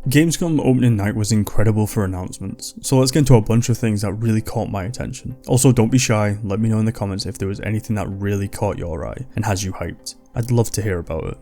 Gamescom opening night was incredible for announcements, so let's get into a bunch of things that really caught my attention. Also, don't be shy, let me know in the comments if there was anything that really caught your eye and has you hyped. I'd love to hear about it.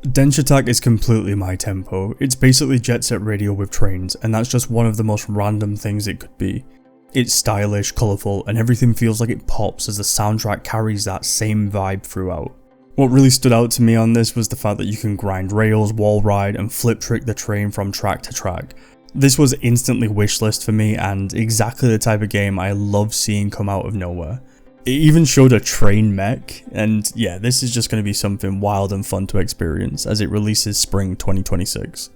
Dench Attack is completely my tempo. It's basically Jet Set Radio with trains, and that's just one of the most random things it could be. It's stylish, colourful, and everything feels like it pops as the soundtrack carries that same vibe throughout. What really stood out to me on this was the fact that you can grind rails, wall ride, and flip trick the train from track to track. This was instantly wishlist for me and exactly the type of game I love seeing come out of nowhere. It even showed a train mech, and yeah, this is just going to be something wild and fun to experience as it releases spring 2026.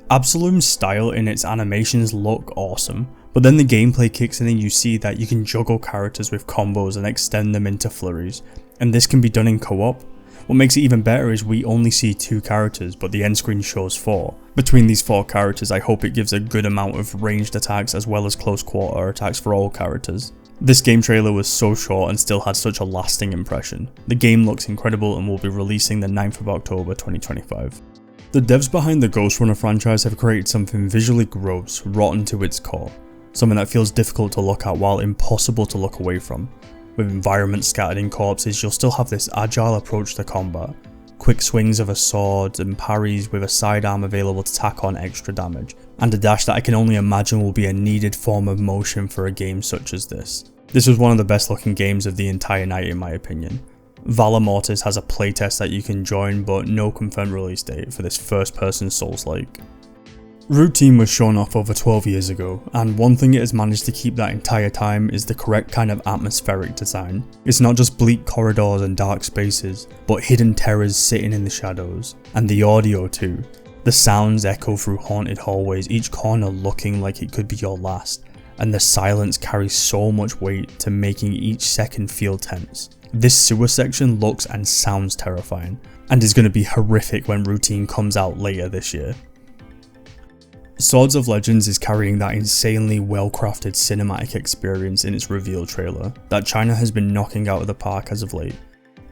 Absolum's style in its animations look awesome, but then the gameplay kicks in and you see that you can juggle characters with combos and extend them into flurries, and this can be done in co-op. What makes it even better is we only see 2 characters, but the end screen shows 4. Between these 4 characters, I hope it gives a good amount of ranged attacks as well as close quarter attacks for all characters. This game trailer was so short and still had such a lasting impression. The game looks incredible and will be releasing the 9th of October 2025. The devs behind the Ghost Runner franchise have created something visually gross, rotten to its core. Something that feels difficult to look at while impossible to look away from. With environments scattered in corpses, you'll still have this agile approach to combat. Quick swings of a sword and parries with a sidearm available to tack on extra damage. And a dash that I can only imagine will be a needed form of motion for a game such as this. This was one of the best looking games of the entire night in my opinion. Valor Mortis has a playtest that you can join, but no confirmed release date for this first person Souls-like. Routine was shown off over 12 years ago, and one thing it has managed to keep that entire time is the correct kind of atmospheric design. It's not just bleak corridors and dark spaces, but hidden terrors sitting in the shadows. And the audio too. The sounds echo through haunted hallways, each corner looking like it could be your last, and the silence carries so much weight to making each second feel tense. This sewer section looks and sounds terrifying, and is going to be horrific when Routine comes out later this year. Swords of Legends is carrying that insanely well-crafted cinematic experience in its reveal trailer that China has been knocking out of the park as of late.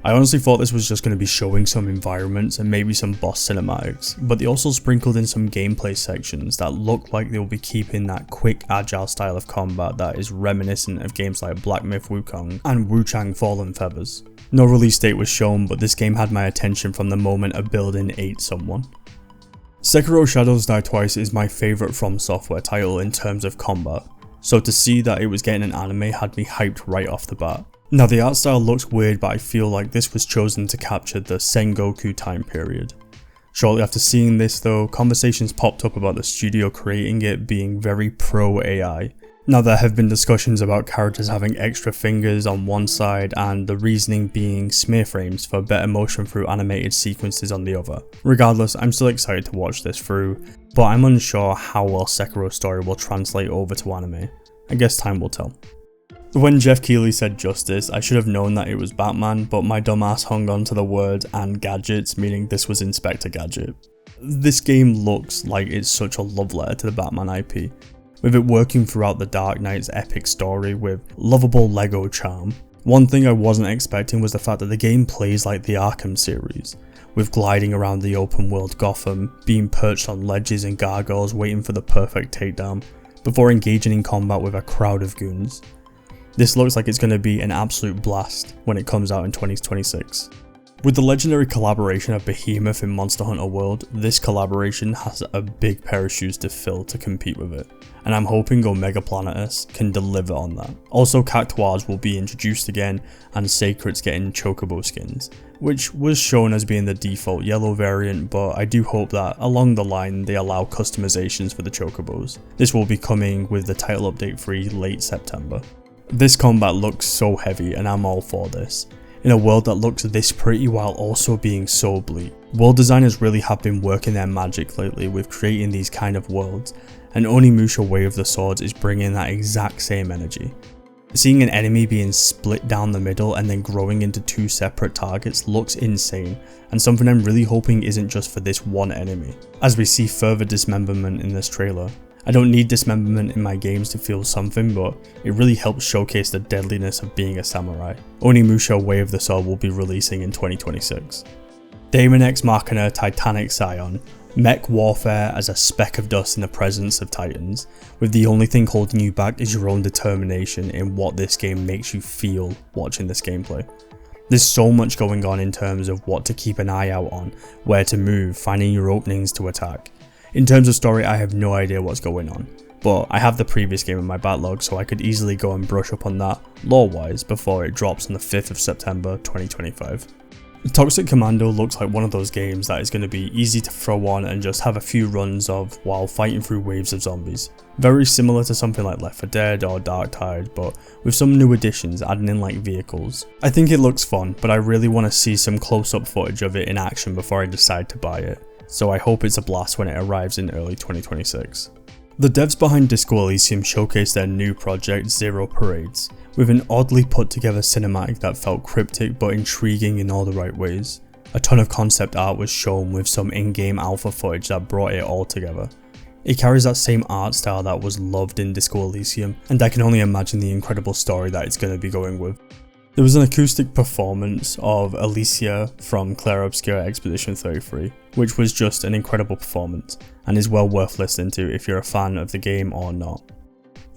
I honestly thought this was just going to be showing some environments and maybe some boss cinematics, but they also sprinkled in some gameplay sections that look like they'll be keeping that quick, agile style of combat that is reminiscent of games like Black Myth Wukong and Wuchang Fallen Feathers. No release date was shown, but this game had my attention from the moment a building ate someone. Sekiro Shadows Die Twice is my favourite From Software title in terms of combat, so to see that it was getting an anime had me hyped right off the bat. Now the art style looks weird, but I feel like this was chosen to capture the Sengoku time period. Shortly after seeing this though, conversations popped up about the studio creating it being very pro AI. Now there have been discussions about characters having extra fingers on one side and the reasoning being smear frames for better motion through animated sequences on the other. Regardless, I'm still excited to watch this through, but I'm unsure how well Sekiro's story will translate over to anime. I guess time will tell. When Jeff Keighley said Justice, I should have known that it was Batman, but my dumbass hung on to the word and gadgets, meaning this was Inspector Gadget. This game looks like it's such a love letter to the Batman IP, with it working throughout the Dark Knight's epic story with lovable Lego charm. One thing I wasn't expecting was the fact that the game plays like the Arkham series, with gliding around the open world Gotham, being perched on ledges and gargoyles waiting for the perfect takedown, before engaging in combat with a crowd of goons. This looks like it's going to be an absolute blast when it comes out in 2026. With the legendary collaboration of Behemoth in Monster Hunter World, this collaboration has a big pair of shoes to fill to compete with it, and I'm hoping Omega Planetus can deliver on that. Also, Cactuars will be introduced again, and Sacred's getting Chocobo skins, which was shown as being the default yellow variant, but I do hope that along the line they allow customizations for the Chocobos. This will be coming with the title update free late September. This combat looks so heavy and I'm all for this. In a world that looks this pretty while also being so bleak. World designers really have been working their magic lately with creating these kind of worlds, and Onimusha Way of the Swords is bringing that exact same energy. Seeing an enemy being split down the middle and then growing into 2 separate targets looks insane, and something I'm really hoping isn't just for this one enemy, as we see further dismemberment in this trailer. I don't need dismemberment in my games to feel something, but it really helps showcase the deadliness of being a samurai. Onimusha Way of the Sword will be releasing in 2026. Daemon X Machina Titanic Scion Mech warfare as a speck of dust in the presence of titans, with the only thing holding you back is your own determination in what this game makes you feel watching this gameplay. There's so much going on in terms of what to keep an eye out on, where to move, finding your openings to attack. In terms of story, I have no idea what's going on, but I have the previous game in my backlog, so I could easily go and brush up on that lore-wise before it drops on the 5th of September 2025. Toxic Commando looks like one of those games that is going to be easy to throw on and just have a few runs of while fighting through waves of zombies. Very similar to something like Left 4 Dead or Dark Tide, but with some new additions adding in like vehicles. I think it looks fun, but I really want to see some close-up footage of it in action before I decide to buy it, so I hope it's a blast when it arrives in early 2026. The devs behind Disco Elysium showcased their new project Zero Parades, with an oddly put together cinematic that felt cryptic but intriguing in all the right ways. A ton of concept art was shown with some in-game alpha footage that brought it all together. It carries that same art style that was loved in Disco Elysium, and I can only imagine the incredible story that it's going to be going with. There was an acoustic performance of Alicia from Clair Obscur Expedition 33, which was just an incredible performance, and is well worth listening to if you're a fan of the game or not.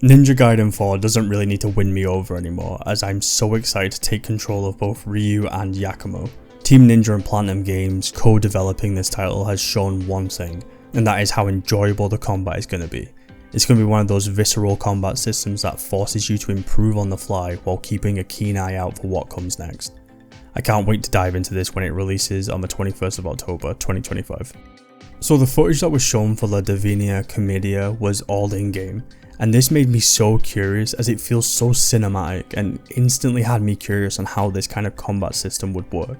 Ninja Gaiden 4 doesn't really need to win me over anymore, as I'm so excited to take control of both Ryu and Yakumo. Team Ninja and Platinum Games co-developing this title has shown one thing, and that is how enjoyable the combat is going to be. It's going to be one of those visceral combat systems that forces you to improve on the fly while keeping a keen eye out for what comes next. I can't wait to dive into this when it releases on the 21st of October 2025. So the footage that was shown for La Divina Commedia was all in-game, and this made me so curious as it feels so cinematic and instantly had me curious on how this kind of combat system would work.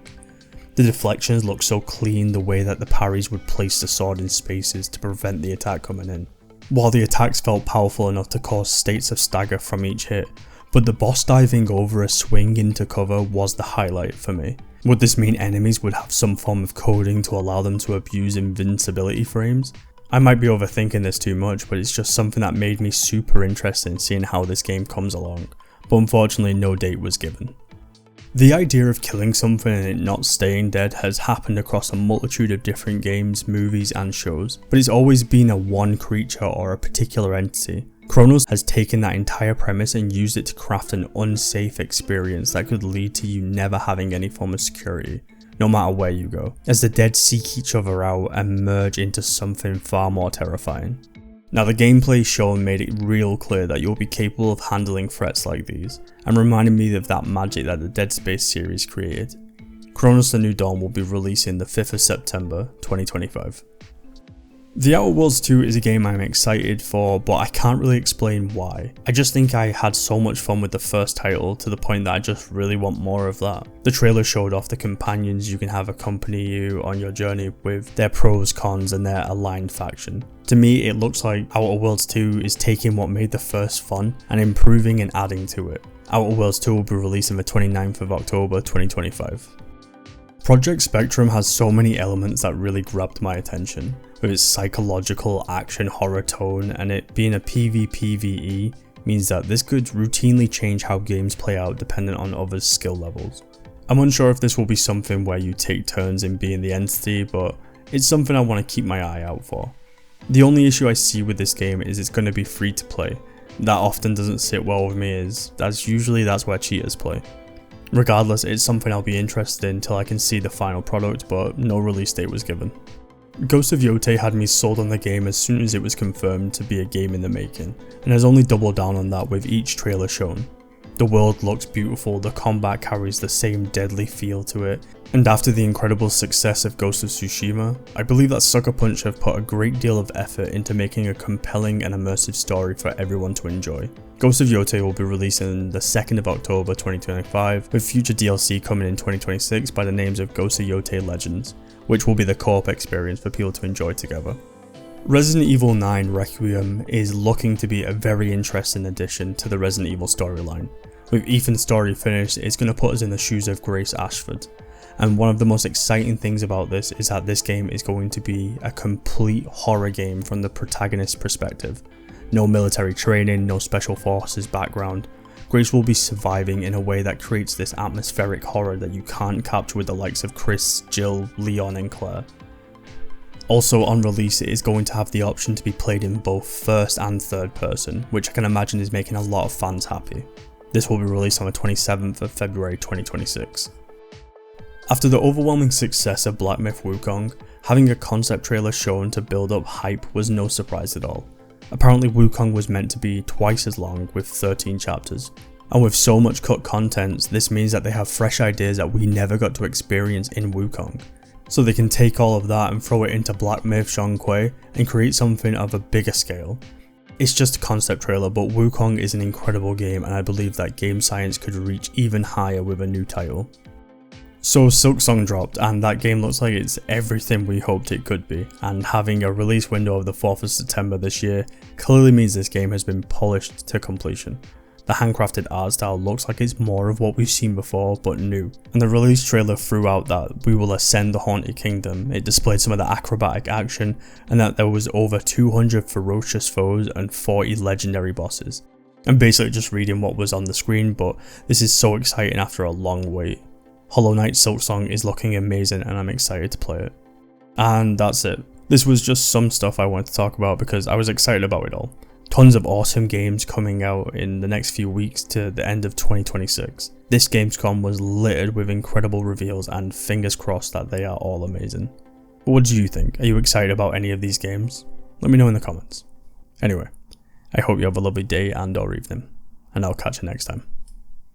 The deflections looked so clean, the way that the parries would place the sword in spaces to prevent the attack coming in. While the attacks felt powerful enough to cause states of stagger from each hit, but the boss diving over a swing into cover was the highlight for me. Would this mean enemies would have some form of coding to allow them to abuse invincibility frames? I might be overthinking this too much, but it's just something that made me super interested in seeing how this game comes along, but unfortunately no date was given. The idea of killing something and it not staying dead has happened across a multitude of different games, movies and shows, but it's always been a one creature or a particular entity. Chronos has taken that entire premise and used it to craft an unsafe experience that could lead to you never having any form of security, no matter where you go, as the dead seek each other out and merge into something far more terrifying. Now the gameplay shown made it real clear that you'll be capable of handling threats like these, and reminded me of that magic that the Dead Space series created. Chronos: The New Dawn will be releasing the 5th of September 2025. The Outer Worlds 2 is a game I'm excited for, but I can't really explain why. I just think I had so much fun with the first title to the point that I just really want more of that. The trailer showed off the companions you can have accompany you on your journey with their pros, cons and their aligned faction. To me it looks like Outer Worlds 2 is taking what made the first fun and improving and adding to it. Outer Worlds 2 will be released on the 29th of October 2025. Project Spectrum has so many elements that really grabbed my attention, with its psychological action horror tone, and it being a PvPvE means that this could routinely change how games play out dependent on others' skill levels. I'm unsure if this will be something where you take turns in being the entity, but it's something I want to keep my eye out for. The only issue I see with this game is it's going to be free to play. That often doesn't sit well with me, as that's where cheaters play. Regardless, it's something I'll be interested in until I can see the final product, but no release date was given. Ghost of Yotei had me sold on the game as soon as it was confirmed to be a game in the making, and has only doubled down on that with each trailer shown. The world looks beautiful, the combat carries the same deadly feel to it, and after the incredible success of Ghost of Tsushima, I believe that Sucker Punch have put a great deal of effort into making a compelling and immersive story for everyone to enjoy. Ghost of Yotei will be releasing the 2nd of October 2025, with future DLC coming in 2026 by the names of Ghost of Yotei Legends, which will be the co-op experience for people to enjoy together. Resident Evil 9 Requiem is looking to be a very interesting addition to the Resident Evil storyline. With Ethan's story finished, it's going to put us in the shoes of Grace Ashford. And one of the most exciting things about this is that this game is going to be a complete horror game from the protagonist's perspective. No military training, no special forces background. Grace will be surviving in a way that creates this atmospheric horror that you can't capture with the likes of Chris, Jill, Leon and Claire. Also on release it is going to have the option to be played in both first and third person, which I can imagine is making a lot of fans happy. This will be released on the 27th of February 2026. After the overwhelming success of Black Myth Wukong, having a concept trailer shown to build up hype was no surprise at all. Apparently Wukong was meant to be twice as long with 13 chapters. And with so much cut content, this means that they have fresh ideas that we never got to experience in Wukong. So they can take all of that and throw it into Black Myth Zhonghui and create something of a bigger scale. It's just a concept trailer, but Wukong is an incredible game and I believe that game science could reach even higher with a new title. So Silksong dropped and that game looks like it's everything we hoped it could be, and having a release window of the 4th of September this year clearly means this game has been polished to completion. The handcrafted art style looks like it's more of what we've seen before but new, and the release trailer threw out that we will ascend the Haunted Kingdom. It displayed some of the acrobatic action and that there was over 200 ferocious foes and 40 legendary bosses. I'm basically just reading what was on the screen, but this is so exciting after a long wait. Hollow Knight Silksong is looking amazing and I'm excited to play it. And that's it. This was just some stuff I wanted to talk about because I was excited about it all. Tons of awesome games coming out in the next few weeks to the end of 2026. This Gamescom was littered with incredible reveals and fingers crossed that they are all amazing. But what do you think? Are you excited about any of these games? Let me know in the comments. Anyway, I hope you have a lovely day and or evening, and I'll catch you next time.